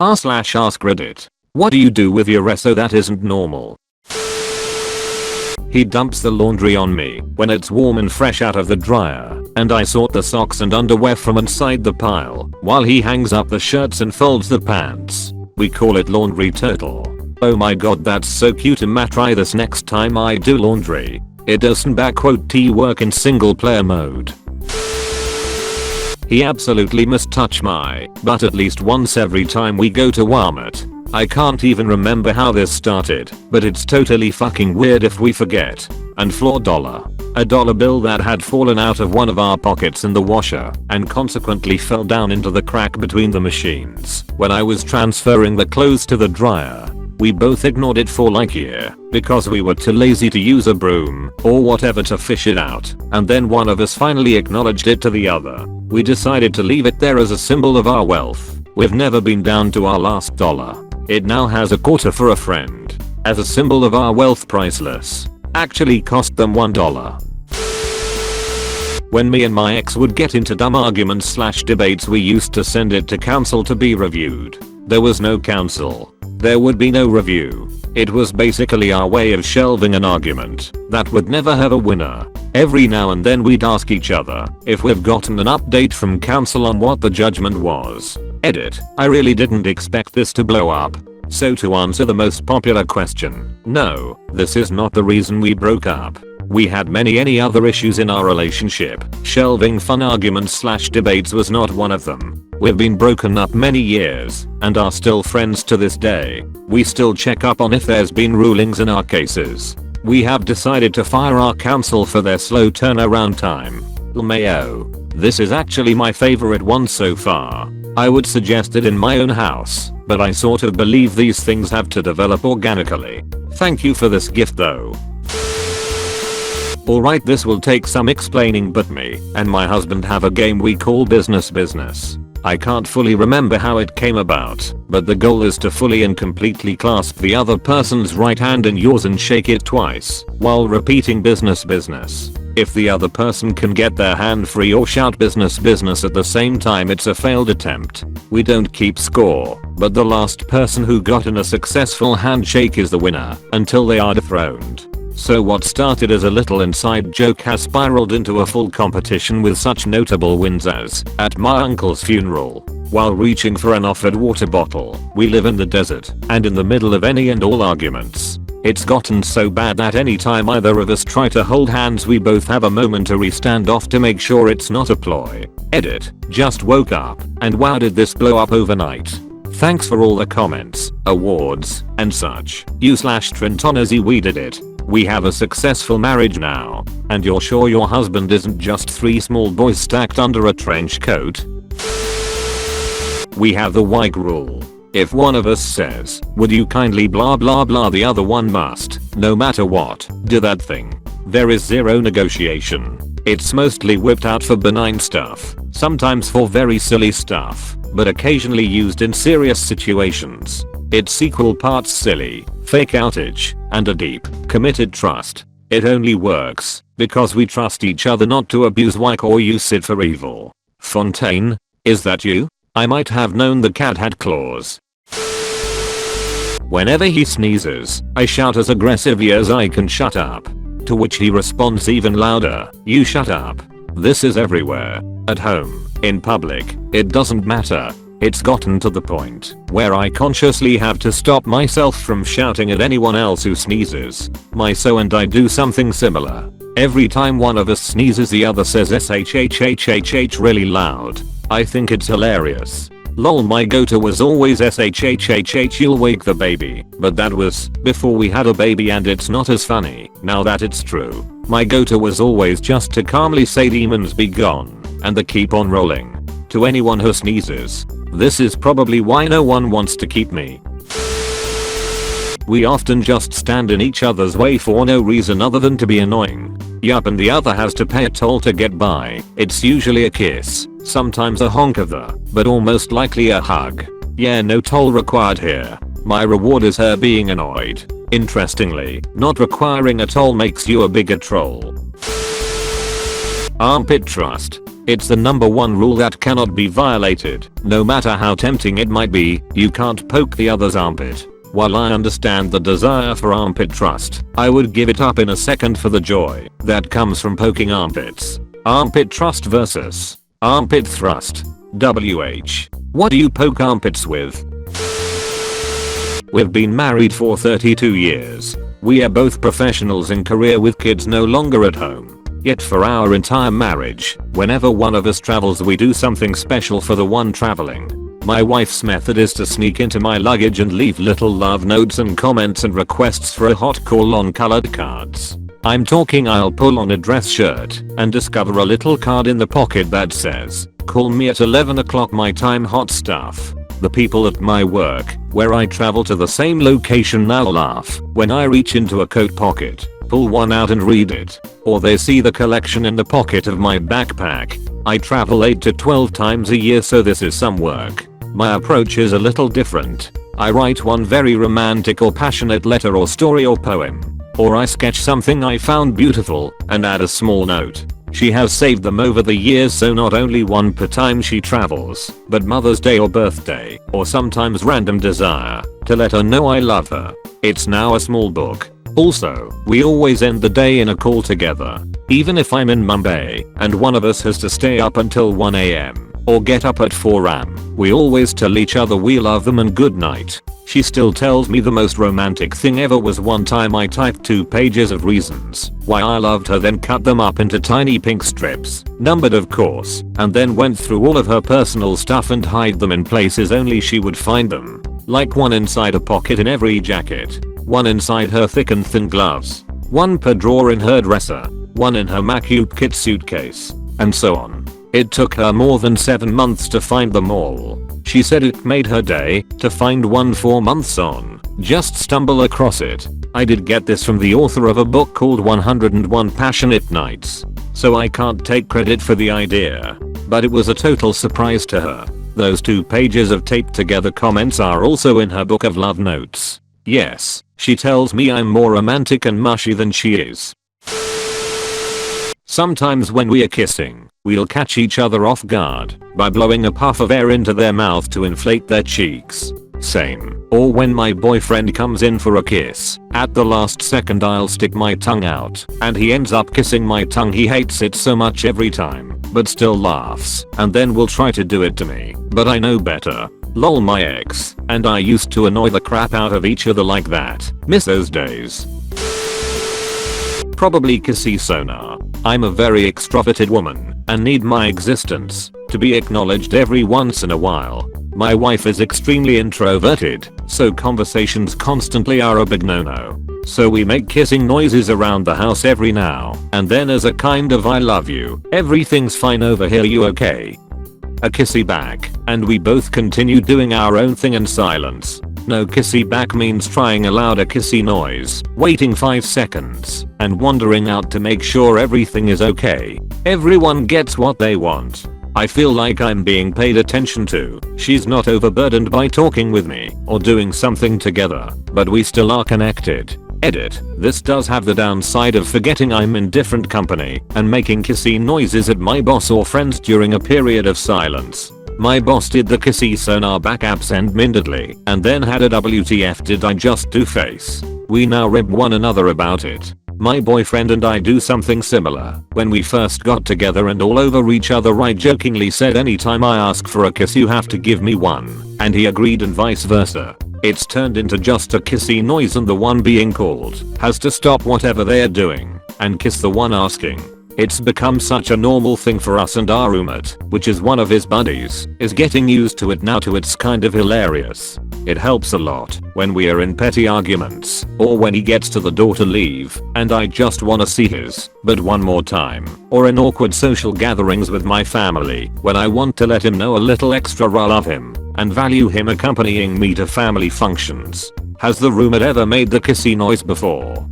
r/AskReddit. What do you do with your eso that isn't normal? He dumps the laundry on me when it's warm and fresh out of the dryer, and I sort the socks and underwear from inside the pile while he hangs up the shirts and folds the pants. We call it laundry turtle. Oh my god, that's so cute. I'ma try this next time I do laundry. It doesn't work in single player mode. He absolutely must touch my butt at least once every time we go to Walmart. I can't even remember how this started, but it's totally fucking weird if we forget. And floor dollar. A dollar bill that had fallen out of one of our pockets in the washer and consequently fell down into the crack between the machines when I was transferring the clothes to the dryer. We both ignored it for like a year because we were too lazy to use a broom or whatever to fish it out, and then one of us finally acknowledged it to the other. We decided to leave it there as a symbol of our wealth. We've never been down to our last dollar. It now has a quarter for a friend. As a symbol of our wealth, priceless. Actually cost them $1. When me and my ex would get into dumb arguments/debates, we used to send it to counsel to be reviewed. There was no counsel. There would be no review. It was basically our way of shelving an argument that would never have a winner. Every now and then we'd ask each other if we've gotten an update from counsel on what the judgment was. Edit. I really didn't expect this to blow up. So to answer the most popular question, no, this is not the reason we broke up. We had any other issues in our relationship. Shelving fun arguments/debates was not one of them. We've been broken up many years and are still friends to this day. We still check up on if there's been rulings in our cases. We have decided to fire our counsel for their slow turnaround time. LMAO. This is actually my favorite one so far. I would suggest it in my own house, but I sort of believe these things have to develop organically. Thank you for this gift though. Alright, this will take some explaining, but me and my husband have a game we call Business. I can't fully remember how it came about, but the goal is to fully and completely clasp the other person's right hand in yours and shake it twice while repeating business. If the other person can get their hand free or shout business at the same time, it's a failed attempt. We don't keep score, but the last person who got in a successful handshake is the winner until they are dethroned. So what started as a little inside joke has spiraled into a full competition with such notable wins as, at my uncle's funeral, while reaching for an offered water bottle, we live in the desert, and in the middle of any and all arguments. It's gotten so bad that any time either of us try to hold hands, we both have a momentary standoff to make sure it's not a ploy. Edit. Just woke up, and wow, did this blow up overnight. Thanks for all the comments, awards, and such. You/Trentonazzi, we did it. We have a successful marriage now, and you're sure your husband isn't just 3 small boys stacked under a trench coat? We have the Wyke rule. If one of us says, would you kindly blah blah blah, the other one must, no matter what, do that thing. There is zero negotiation. It's mostly whipped out for benign stuff, sometimes for very silly stuff, but occasionally used in serious situations. It's equal parts silly, fake outage, and a deep, committed trust. It only works because we trust each other not to abuse Wyke or use it for evil. Fontaine, is that you? I might have known the cat had claws. Whenever he sneezes, I shout as aggressively as I can, shut up. To which he responds even louder, you shut up. This is everywhere. At home, in public, it doesn't matter. It's gotten to the point where I consciously have to stop myself from shouting at anyone else who sneezes. My so and I do something similar. Every time one of us sneezes, the other says shhhhh really loud. I think it's hilarious. Lol, my go-to was always shhhh, you'll wake the baby, but that was before we had a baby and it's not as funny now that it's true. My go-to was always just to calmly say demons be gone, and the keep on rolling. To anyone who sneezes, this is probably why no one wants to keep me. We often just stand in each other's way for no reason other than to be annoying. Yup, and the other has to pay a toll to get by. It's usually a kiss, sometimes a honk of the, but almost likely a hug. Yeah, no toll required here. My reward is her being annoyed. Interestingly, not requiring a toll makes you a bigger troll. Armpit trust. It's the number one rule that cannot be violated. No matter how tempting it might be, you can't poke the other's armpit. While I understand the desire for armpit thrust, I would give it up in a second for the joy that comes from poking armpits. Armpit thrust versus armpit thrust. WH. What do you poke armpits with? We've been married for 32 years. We are both professionals in career with kids no longer at home. Yet for our entire marriage, whenever one of us travels we do something special for the one traveling. My wife's method is to sneak into my luggage and leave little love notes and comments and requests for a hot call on colored cards. I'm talking I'll pull on a dress shirt and discover a little card in the pocket that says, "Call me at 11 o'clock my time hot stuff." The people at my work, where I travel to the same location now laugh when I reach into a coat pocket, pull one out and read it. Or they see the collection in the pocket of my backpack. I travel 8 to 12 times a year so this is some work. My approach is a little different. I write one very romantic or passionate letter or story or poem. Or I sketch something I found beautiful and add a small note. She has saved them over the years so not only one per time she travels, but Mother's Day or birthday, or sometimes random desire, to let her know I love her. It's now a small book. Also, we always end the day in a call together. Even if I'm in Mumbai and one of us has to stay up until 1 AM or get up at 4 am, we always tell each other we love them and good night. She still tells me the most romantic thing ever was one time I typed 2 pages of reasons why I loved her, then cut them up into tiny pink strips, numbered of course, and then went through all of her personal stuff and hide them in places only she would find them. Like one inside a pocket in every jacket, one inside her thick and thin gloves, one per drawer in her dresser, one in her MacUp kit suitcase, and so on. It took her more than 7 months to find them all. She said it made her day to find one 4 months on. Just stumble across it. I did get this from the author of a book called 101 Passionate Nights, so I can't take credit for the idea. But it was a total surprise to her. Those 2 pages of taped together comments are also in her book of love notes. Yes, she tells me I'm more romantic and mushy than she is. Sometimes when we are kissing, we'll catch each other off guard by blowing a puff of air into their mouth to inflate their cheeks. Same. Or when my boyfriend comes in for a kiss, at the last second I'll stick my tongue out and he ends up kissing my tongue. He hates it so much every time, but still laughs and then will try to do it to me, but I know better. Lol, my ex and I used to annoy the crap out of each other like that. Miss those days. Probably kissy sonar. I'm a very extroverted woman and need my existence to be acknowledged every once in a while. My wife is extremely introverted, so conversations constantly are a big no-no. So we make kissing noises around the house every now and then as a kind of I love you, everything's fine over here, you okay? A kissy back, and we both continue doing our own thing in silence. No kissy back means trying a louder kissy noise, waiting 5 seconds, and wandering out to make sure everything is okay. Everyone gets what they want. I feel like I'm being paid attention to. She's not overburdened by talking with me or doing something together, but we still are connected. Edit. This does have the downside of forgetting I'm in different company and making kissy noises at my boss or friends during a period of silence. My boss did the kissy sonar back absent-mindedly and then had a WTF did I just do face. We now rib one another about it. My boyfriend and I do something similar. When we first got together and all over each other, I jokingly said anytime I ask for a kiss you have to give me one, and he agreed and vice versa. It's turned into just a kissy noise and the one being called has to stop whatever they are doing and kiss the one asking. It's become such a normal thing for us, and our roommate, which is one of his buddies, is getting used to it now too. It's kind of hilarious. It helps a lot when we are in petty arguments or when he gets to the door to leave and I just wanna see his but one more time, or in awkward social gatherings with my family when I want to let him know a little extra I love him and value him accompanying me to family functions. Has the roommate ever made the kissy noise before?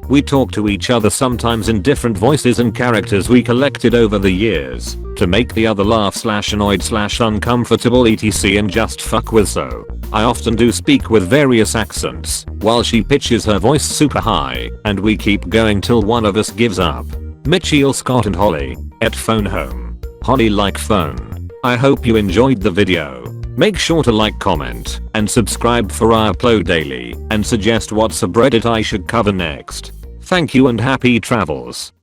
We talk to each other sometimes in different voices and characters we collected over the years to make the other laugh / annoyed / uncomfortable etc and just fuck with, so I often do speak with various accents while she pitches her voice super high and we keep going till one of us gives up. Mitchell, Scott and Holly. Et phone home. Holly like phone. I hope you enjoyed the video. Make sure to like, comment, and subscribe for I upload daily and suggest what subreddit I should cover next. Thank you and happy travels.